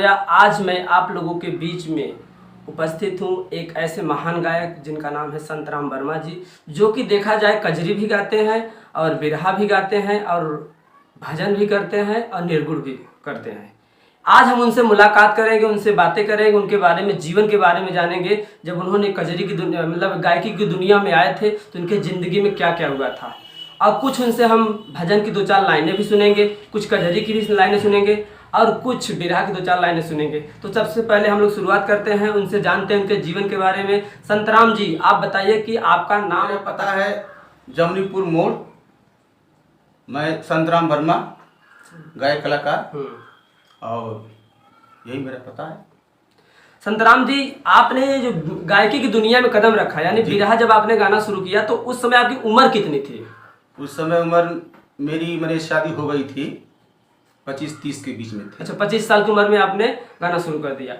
मौर्य। आज मैं आप लोगों के बीच में उपस्थित हूँ एक ऐसे महान गायक जिनका नाम है संतराम वर्मा जी, जो कि देखा जाए कजरी भी गाते हैं और बिरहा भी गाते हैं और भजन भी करते हैं और निर्गुण भी करते हैं। आज हम उनसे मुलाकात करेंगे, उनसे बातें करेंगे, उनके बारे में, जीवन के बारे में जानेंगे। जब उन्होंने कजरी की दुनिया मतलब गायकी की दुनिया में आए थे तो उनके ज़िंदगी में क्या क्या हुआ था, और कुछ उनसे हम भजन की दो चार लाइनें भी सुनेंगे, कुछ कजरी की भी लाइनें सुनेंगे और कुछ बिरहा की दो चार लाइनें सुनेंगे। तो सबसे पहले हम लोग शुरुआत करते हैं, उनसे जानते हैं उनके जीवन के बारे में। संतराम जी, आप बताइए कि आपका नाम। मेरा पता है जमनीपुर मोड़। मैं संतराम वर्मा, गायक कलाकार, और यही मेरा पता है। संतराम जी, आपने जो गायकी की दुनिया में कदम रखा, यानी बिरहा जब आपने गाना शुरू किया तो उस समय आपकी उम्र कितनी थी? उस समय उम्र मेरी शादी हो गई थी, 25-30 के बीच में थी। अच्छा, 25 साल की उम्र में आपने गाना शुरू कर दिया।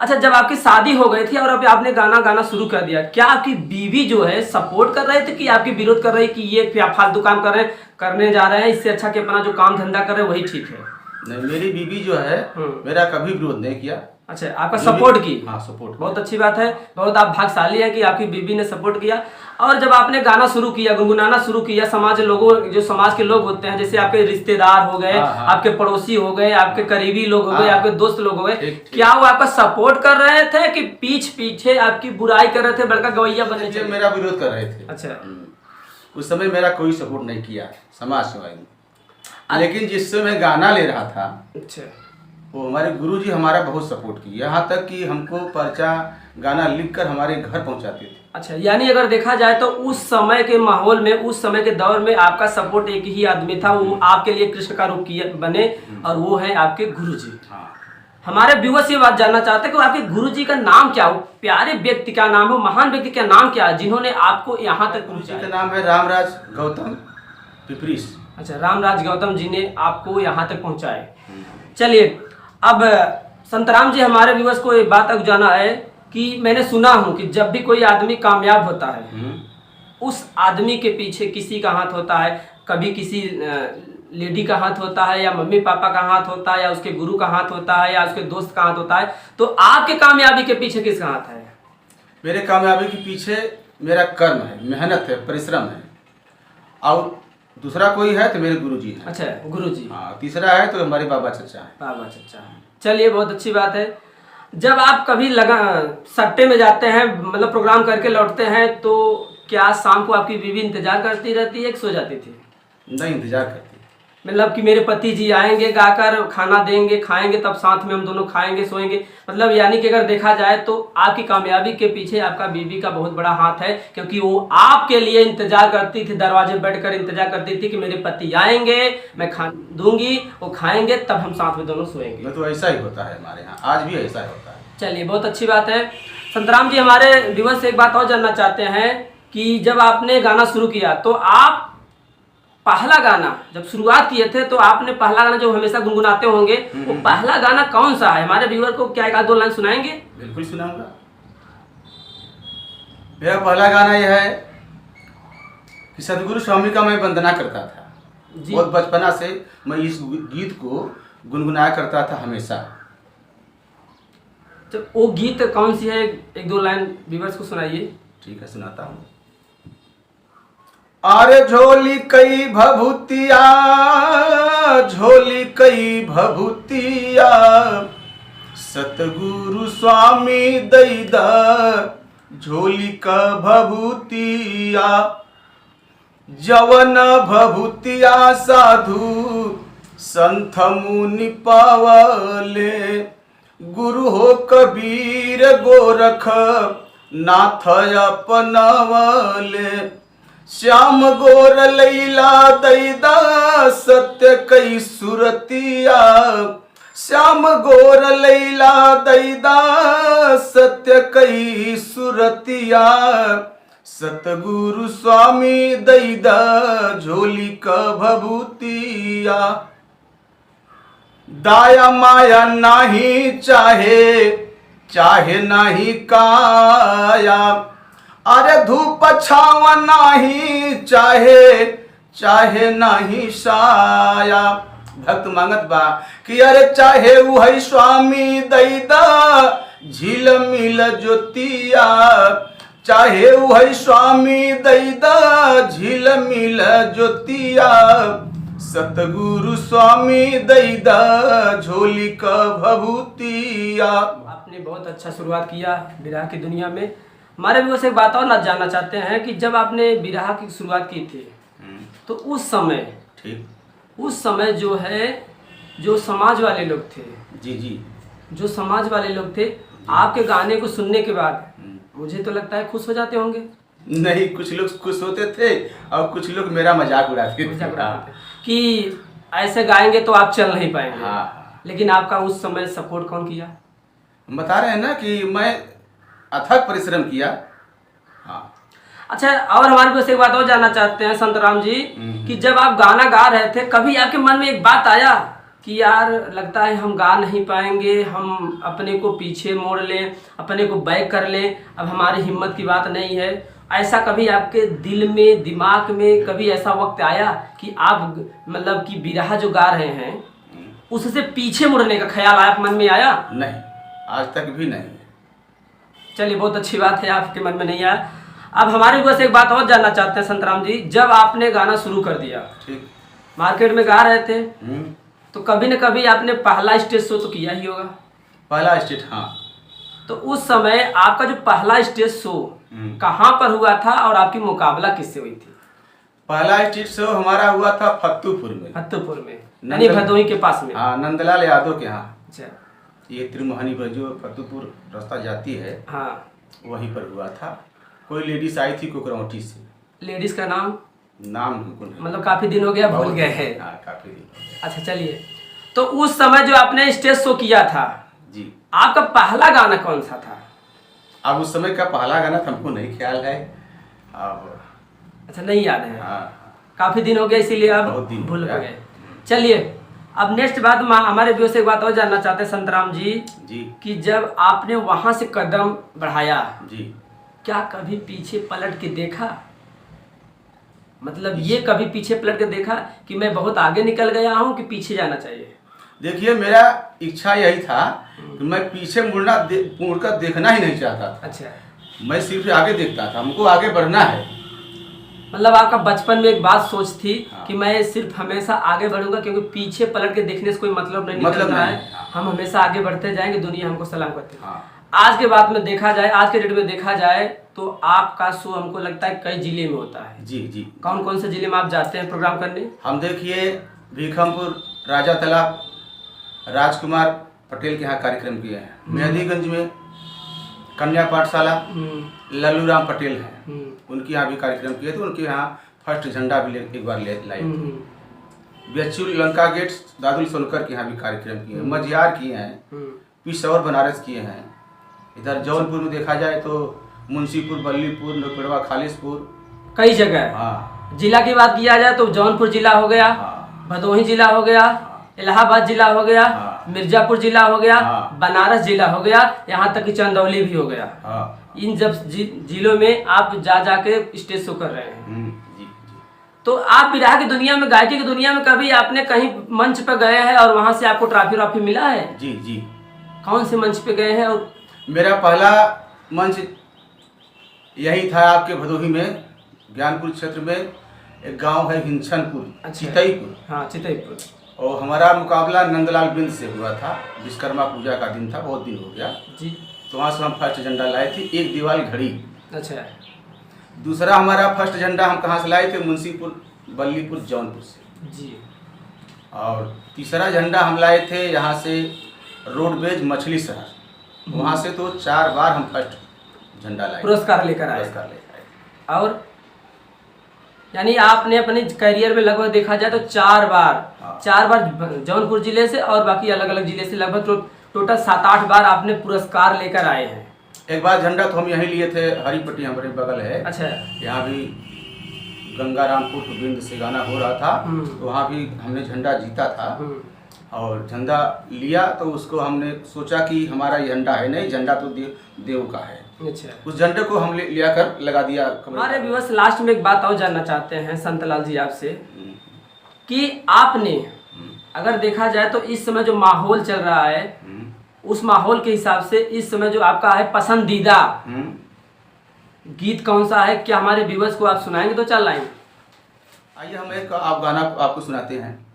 अच्छा, जब आपकी शादी हो गई थी और अब आपने गाना शुरू कर दिया, क्या आपकी बीवी जो है सपोर्ट कर रहे थे कि आपकी विरोध कर रही कि ये क्या फालतू काम करने जा रहे हैं, इससे अच्छा कि अपना जो काम धंधा कर रहे हैं वही ठीक है? नहीं, मेरी बीवी जो है मेरा कभी विरोध नहीं किया। अच्छा, आपका सपोर्ट की? हाँ, सपोर्ट। बहुत अच्छी बात है, बहुत आप भाग्यशाली हैं कि आपकी बीवी ने सपोर्ट किया। और जब आपने गाना शुरू किया, गुनगुनाना शुरू किया, जो समाज के लोग होते हैं, जैसे आपके रिश्तेदार हो गए, आपके पड़ोसी हो गए, आपके करीबी लोग हो गए, आपके दोस्त लोग हो गए, क्या वो आपका सपोर्ट कर रहे थे कि पीछे आपकी बुराई कर रहे थे, बड़का गवैया बनने के? मेरा विरोध कर रहे थे। अच्छा, उस समय मेरा कोई सपोर्ट नहीं किया समाज सेवा। लेकिन जिससे मैं गाना ले रहा था, अच्छा, वो हमारे गुरुजी हमारा बहुत सपोर्ट किए, यहाँ तक कि हमको पर्चा गाना लिखकर हमारे घर पहुँचाते थे। अच्छा, यानी अगर देखा जाए तो उस समय के माहौल में, उस समय के दौर में आपका सपोर्ट एक ही आदमी था, वो आपके लिए कृष्ण का रूप बने, और वो है आपके गुरुजी। हाँ। हमारे व्यूअर्स ये बात जानना चाहते हैं कि आपके गुरुजी का नाम क्या हो, प्यारे व्यक्ति का नाम हो, महान व्यक्ति का नाम क्या है जिन्होंने आपको यहाँ तक गुरुजी का नाम है रामराज गौतम पिपरीस। अच्छा, रामराज गौतम जी ने आपको यहाँ तक पहुँचाए। चलिए, अब संतराम जी, हमारे व्यूअर्स को एक बात जाना है कि मैंने सुना हूँ कि जब भी कोई आदमी कामयाब होता है, उस आदमी के पीछे किसी का हाथ होता है, कभी किसी लेडी का हाथ होता है, या मम्मी पापा का हाथ होता है, या उसके गुरु का हाथ होता है, या उसके दोस्त का हाथ होता है। तो आपके कामयाबी के पीछे किसका हाथ है? मेरे कामयाबी के पीछे मेरा कर्म है, मेहनत है, परिश्रम है, और दूसरा कोई है तो मेरे गुरुजी हैं। अच्छा, गुरुजी। हाँ, तीसरा है तो हमारे बाबा चचा है। बाबा चचा है। चलिए, बहुत अच्छी बात है। जब आप कभी सट्टे में जाते हैं, मतलब प्रोग्राम करके लौटते हैं, तो क्या शाम को आपकी बीवी इंतजार करती रहती है कि सो जाती थी? नहीं, इंतजार करती। मतलब कि मेरे पति जी आएंगे, गाकर खाना देंगे, खाएंगे, तब साथ में हम दोनों खाएंगे, सोएंगे। मतलब यानी कि अगर देखा जाए तो आपकी कामयाबी के पीछे आपका बीवी का बहुत बड़ा हाथ है, क्योंकि वो आपके लिए इंतजार करती थी, दरवाजे बैठकर इंतजार करती थी कि मेरे पति आएंगे, मैं खाना दूंगी, वो खाएंगे, तब हम साथ में दोनों सोएंगे। तो ऐसा ही होता है हमारे यहाँ, आज भी ऐसा ही होता है। चलिए, बहुत अच्छी बात है। संतराम जी, हमारे व्यूअर्स से एक बात और जानना चाहते हैं कि जब आपने गाना शुरू किया तो आप पहला गाना जब शुरुआत किए थे, तो आपने पहला गाना जो हमेशा गुनगुनाते होंगे, वो पहला गाना कौन सा है? हमारे व्यूअर को क्या एक आध दो लाइन सुनाएंगे? बिल्कुल सुनाऊंगा। मेरा पहला गाना यह है कि सदगुरु स्वामी का मैं वंदना करता था। बहुत बचपना से मैं इस गीत को गुनगुनाया करता था हमेशा। तो वो गीत कौन सी है? एक दो लाइन व्यूअर्स को सुनाइए। ठीक है, सुनाता हूँ। अरे झोली कई भभूतिया, झोली कई भभूतिया, सतगुरु स्वामी दैदा झोली का भभूतिया, जवन भभूतिया साधु संत मुनि पावले, गुरु हो कबीर गोरख नाथ अपनवले, श्याम गोर लैला दैदा सत्य कई सुरतिया, श्याम गोर लैला दैदा सत्य कई सुरतिया, सतगुरु स्वामी दैदा झोली का भभूतिया, दाया माया नाही चाहे नाही काया, अरे धूप छावा नाही चाहे नाही साया, भक्त मांगत बा कि अरे चाहे वो है स्वामी दैदा झील मिल ज्योतिया, चाहे वो है स्वामी दैदा झील मिल ज्योतिया, सतगुरु स्वामी दैदा झोली का भभूतिया। आपने बहुत अच्छा शुरुआत किया बिरहा की दुनिया में। हमारे भी एक बात और ना जानना चाहते हैं कि जब आपने बिरहा की शुरुआत की थी तो उस समय ठीक उस समय जो है जो समाज वाले लोग थे, जी जी जो समाज वाले लोग थे आपके गाने को सुनने के बाद मुझे तो लगता है खुश हो जाते होंगे। नहीं, कुछ लोग खुश होते थे और कुछ लोग मेरा मजाक उड़ाते मजाक थे। उड़ाते थे कि ऐसे गाएंगे तो आप चल नहीं पाएंगे। हाँ। लेकिन आपका उस समय सपोर्ट कौन किया? हम बता रहे हैं ना कि मैं अथक परिश्रम किया। हाँ। अच्छा, और हमारे पास एक बात और जानना चाहते हैं संतराम जी कि जब आप गाना गा रहे थे कभी आपके मन में एक बात आया कि यार लगता है हम गा नहीं पाएंगे, हम अपने को पीछे मोड़ लें, अपने को बैक कर लें, अब हमारी हिम्मत की बात नहीं है? ऐसा कभी आपके दिल में दिमाग में कभी ऐसा वक्त आया कि आप मतलब कि बिरहा जो गा रहे हैं उससे पीछे मुड़ने का ख्याल आप मन में आया? नहीं, आज तक भी नहीं। चलिए, बहुत अच्छी बात है आपके मन में नहीं आया। अब हमारे बस एक बात और जानना चाहते हैं संतराम जी, जब आपने गाना शुरू कर दिया, ठीक, मार्केट में गा रहे थे तो कभी न कभी आपने पहला स्टेज शो तो किया ही होगा। पहला स्टेज, हाँ। तो उस समय आपका जो पहला स्टेज शो कहाँ पर हुआ था और आपकी मुकाबला किससे हुई थी? पहला स्टेज शो हमारा हुआ था फत्तूपुर में। फत्तूपुर में यानी भदोही के पास में? हाँ, नंदलाल यादव के यहाँ। अच्छा। ये त्रिमोहनी पर जो फत्तूपुर रास्ता जाती है, हाँ, वहीं पर हुआ था। कोई लेडीज आई थी कुकरौटी से। लेडीज का नाम हमको नहीं, मतलब काफी दिन हो गया, भूल गए हैं। हाँ, काफी दिन हो गया। अच्छा, चलिए, तो उस समय जो आपने स्टेज शो किया था जी, आपका पहला गाना कौन सा था? अब उस समय का पहला गाना तो हमको नहीं ख्याल है अब। अच्छा, नहीं याद है? हाँ, काफी दिन हो गया इसीलिए अब बहुत दिन हो भूल गया। गए। चलिए, अब नेक्स्ट बात हमारे व्यूअर्स से एक बात और जानना चाहते हैं संतराम जी जी कि जब आपने वहां से कदम बढ़ाया जी, क्या कभी पीछे पलट के देखा? मतलब ये कभी पीछे पलट के देखा कि मैं बहुत आगे निकल गया हूँ कि पीछे जाना चाहिए? देखिए, मेरा इच्छा यही था कि मैं पीछे मुड़कर देखना ही नहीं चाहता था। अच्छा, मैं सिर्फ आगे देखता था, हमको आगे बढ़ना है। मतलब आपका बचपन में एक बात सोच थी हाँ। कि मैं सिर्फ हमेशा आगे बढ़ूंगा क्योंकि पीछे पलट के देखने से कोई मतलब नहीं मतलब निकलता नहीं, है। हाँ। हम हमेशा आगे बढ़ते जाएंगे, दुनिया हमको सलाम करते है। हाँ। आज के बात में देखा जाए, आज के डेट में देखा जाए तो आपका शो हमको लगता है कई जिले में होता है। जी जी। कौन कौन से जिले में आप जाते हैं प्रोग्राम करने? हम देखिए भीखमपुर, राजा तालाब, राजकुमार पटेल के यहाँ कार्यक्रम किए हैं। मेहदीगंज में कन्या पाठशाला लल्लू राम पटेल हैं, उनके यहाँ भी कार्यक्रम किए थे। उनके यहाँ फर्स्ट झंडा भी एक बार लाए थे। बेचू लंका गेट्स दादुल सोनकर के यहाँ भी कार्यक्रम किए हैं। मझियार किए हैं, पिशौर बनारस किए हैं। इधर जौनपुर में देखा जाए तो मुंशीपुर, बल्लीपुर, नोकड़वा, खालिशपुर, कई जगह। हाँ। जिला की बात किया जाए तो जौनपुर जिला हो गया, हाँ। भदोही जिला हो गया, इलाहाबाद जिला हो गया, हाँ। मिर्जापुर जिला हो गया, हाँ। बनारस जिला हो गया, यहाँ तक कि चंदौली भी हो गया। हाँ। इन जब जिलों में आप जा जाके स्टेज शो कर रहे हैं। जी जी। तो आप बिरहा की दुनिया में, गायकी की दुनिया में कभी आपने कहीं मंच पर गए हैं और वहां से आपको ट्रॉफी व्रॉफी मिला है? जी जी। कौन से मंच पे गए हैं? और मेरा पहला मंच यही था आपके भदोही में, ज्ञानपुर क्षेत्र में एक गांव है हिंचनपुर, अच्छा। चितईपुर। हाँ, चितईपुर। और हमारा मुकाबला नंदलाल बिंद से हुआ था। विश्वकर्मा पूजा का दिन था, बहुत दिन हो गया जी। तो वहाँ से हम फर्स्ट झंडा लाए थे, एक दीवाल घड़ी। अच्छा। दूसरा हमारा फर्स्ट झंडा हम कहाँ से लाए थे? मुंशीपुर, बल्लीपुर, जौनपुर से। जी। और तीसरा झंडा हम लाए थे यहाँ से रोडवेज मछली शहर, वहाँ से तो 4 बार हम फर्स्ट झंडा लाए, पुरस्कार लेकर आए। पुरस्कार लेकर आए। और यानी आपने अपने करियर में लगभग देखा जाए तो 4 बार, हाँ। 4 बार जौनपुर जिले से और बाकी अलग अलग जिले से लगभग टोटल 7-8 बार आपने पुरस्कार लेकर आए हैं। एक बार झंडा तो हम यहीं लिए थे, हरीपट्टी हमारे बगल है। अच्छा। यहाँ भी गंगारामपुर बिंद से गाना हो रहा था, तो वहाँ भी हमने झंडा जीता था। और झंडा लिया तो उसको हमने सोचा कि हमारा ये झंडा है नहीं, झंडा तो देव का है। अच्छा। उस झंडे को हम लिया कर लगा दिया। हमारे व्यूअर्स लास्ट में एक बात और जानना चाहते हैं संतलाल जी आपसे कि आपने अगर देखा जाए तो इस समय जो माहौल चल रहा है उस माहौल के हिसाब से इस समय जो आपका है पसंदीदा गीत कौन सा है, क्या हमारे व्यूअर्स को आप सुनाएंगे तो चल आएंगे? आइए हम एक आप गाना आपको सुनाते हैं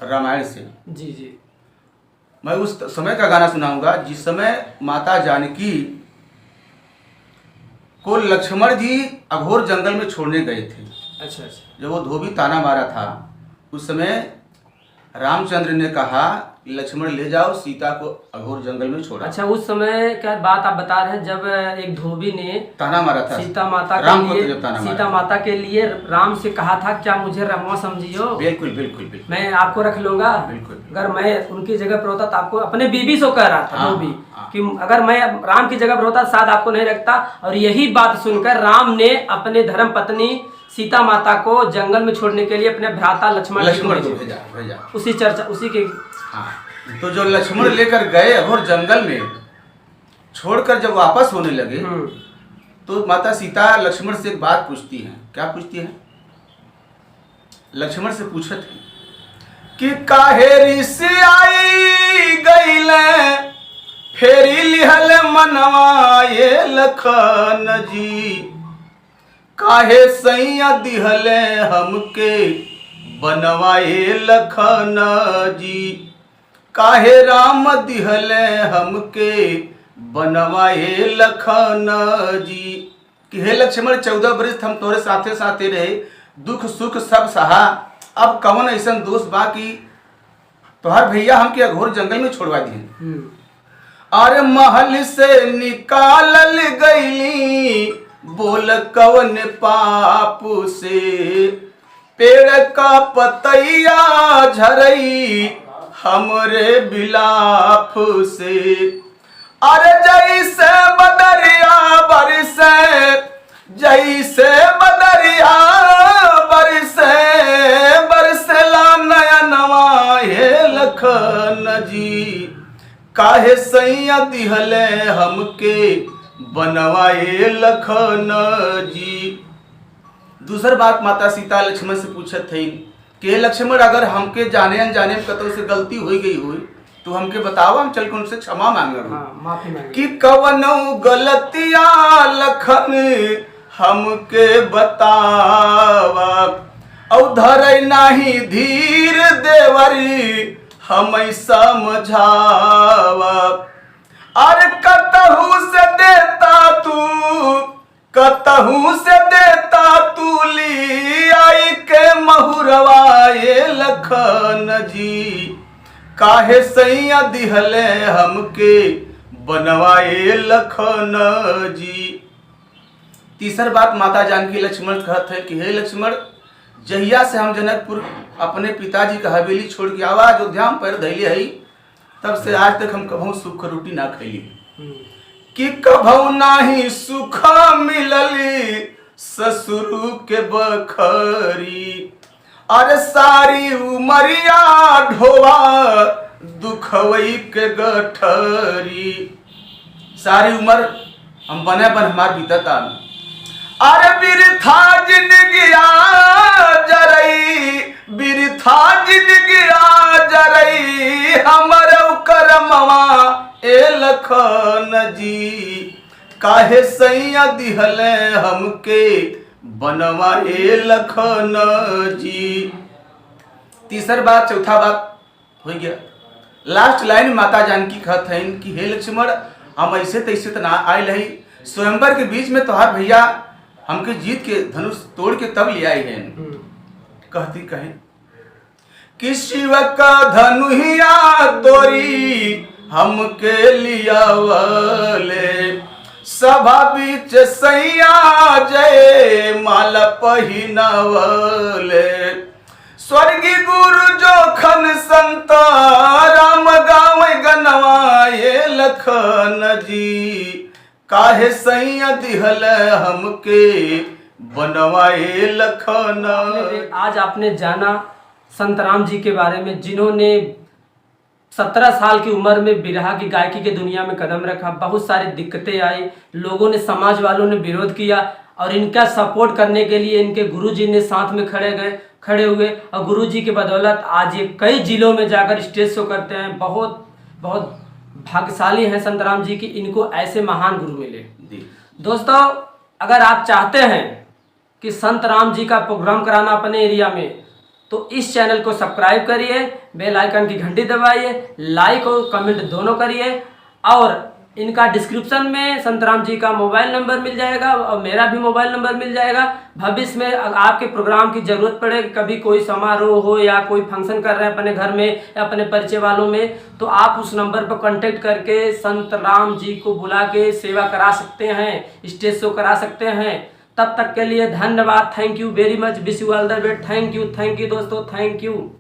रामायण से। जी जी। मैं उस समय का गाना सुनाऊंगा जिस समय माता जानकी को लक्ष्मण जी अघोर जंगल में छोड़ने गए थे। अच्छा अच्छा। जब वो धोबी ताना मारा था उस समय रामचंद्र ने कहा लक्ष्मण ले जाओ सीता को अघोर जंगल में छोड़ा। अच्छा, उस समय क्या बात आप बता रहे हैं जब एक धोबी ने ताना मारा था सीता माता राम के को, लिए, जब ताना सीता माता के लिए राम से कहा था क्या मुझे रमुआ समझियो? बिल्कुल बिल्कुल बिल्कुल, मैं आपको रख लूंगा। बिल्कुल। अगर मैं उनकी जगह पर होता तो आपको, अपने बीबी से कह रहा था हाँ, धोबी हाँ। कि अगर मैं राम की जगह पर होता शायद आपको नहीं रखता। और यही बात सुनकर राम ने अपने धर्म पत्नी सीता माता को जंगल में छोड़ने के लिए अपने भ्राता लक्ष्मण को भेजा। उसी चर्चा उसी के। हाँ, तो जो लक्ष्मण लेकर गए अघोर जंगल में छोड़कर जब वापस होने लगे तो माता सीता लक्ष्मण से एक बात पूछती है। क्या पूछती है? लक्ष्मण से पूछत है कि काहे ऋषि आई गईले फेरी लिहल मनवा ये लखन जी, काहे सैया दिहले हमके बनवाए लखन जी, काहे राम दिहले हमके बनवाए लखन जी। कि हे लक्ष्मण 14 वर्ष हम तोरे साथे साथे रहे, दुख सुख सब सहा, अब कौन ऐसा दोष बा कि तोहर भैया हमके अघोर जंगल में छोड़वा दिए। अरे महल से निकालल गईली बोल कवन पाप से, पेड़ का पतैया झरई हमरे बिलाप से। अरे जैसे बदरिया बरसे, जैसे बदरिया बरसे, बरसला नयनवा हे लखन जी, काहे सैया दिहले हमके बनवाए लखन जी। दूसर बात माता सीता लक्ष्मण से पूछत थे कि लक्ष्मण अगर हमके जाने अनजाने में कतौ से गलती हो गई हुई तो हमके बताओ, हम चल के उनसे क्षमा मांगब। माफी मांगे कि कवनो गलतिया लखन हमके बतावा, औधर नाही धीर देवरी हम समझावा। अरे कतहू से देता तू, कतहू से देता तू ली आई के महुरवा ये लखन जी, काहे सैया दिहले हमके बनवाए लखन जी। तीसर बात माता जानकी लक्ष्मण कहत है कि हे लक्ष्मण, जहिया से हम जनकपुर अपने पिताजी का हवेली छोड़ के आवा अयोध्या में पैर धैले है, तब से आज तक हम कभू सुख रोटी ना खैली। कि कभू नाही सुख मिलली ससुर के बखरी, अरे सारी उमरिया ढोवा दुखवई के गठरी। सारी उम्र हम बने बन हमार बीतता, अरे बिरथा जिंदगिया जरई, बिरथा जिंदगिया जरई हमर करमवा ए लखन जी, काहे सैया दिहले हमके बनवाए लखन जी। तीसर बात चौथा बात हो गया। लास्ट लाइन माता जानकी कहत हैं कि हे लक्ष्मण, हम ऐसे तैसे तो ना आयल है, स्वयंवर के बीच में तोहार भैया हमके जीत के धनुष तोड़ के तब ले आए हैं। कहती कहे कि शिव का धनुहिया तोरी हमके लिया वाले, सभा बीच सैया जय माला पहिनवले। स्वर्गी गुरु जोखन संत राम गावे गनवा ये लखन जी, काहे सैया दिहल हमके बनवाए लखन। आज आपने जाना संत राम जी के बारे में, जिन्होंने 17 साल की उम्र में बिरहा की गायकी के दुनिया में कदम रखा। बहुत सारी दिक्कतें आई, लोगों ने, समाज वालों ने विरोध किया। और इनका सपोर्ट करने के लिए इनके गुरुजी ने साथ में खड़े हुए और गुरुजी की बदौलत आज ये कई जिलों में जाकर स्टेज शो करते हैं। बहुत बहुत भाग्यशाली हैं संतराम जी की इनको ऐसे महान गुरु मिले। दोस्तों, अगर आप चाहते हैं कि संतराम जी का प्रोग्राम कराना अपने एरिया में, तो इस चैनल को सब्सक्राइब करिए, बेल आइकन की घंटी दबाइए, लाइक और कमेंट दोनों करिए। और इनका डिस्क्रिप्शन में संतराम जी का मोबाइल नंबर मिल जाएगा और मेरा भी मोबाइल नंबर मिल जाएगा। भविष्य में आपके प्रोग्राम की जरूरत पड़े, कभी कोई समारोह हो या कोई फंक्शन कर रहे हैं अपने घर में या अपने परिचय वालों में, तो आप उस नंबर पर कांटेक्ट करके संतराम जी को बुला के सेवा करा सकते हैं, स्टेज शो करा सकते हैं। तब तक के लिए धन्यवाद। Thank you very much. Wish you all the best. Thank you दोस्तों, थैंक यू।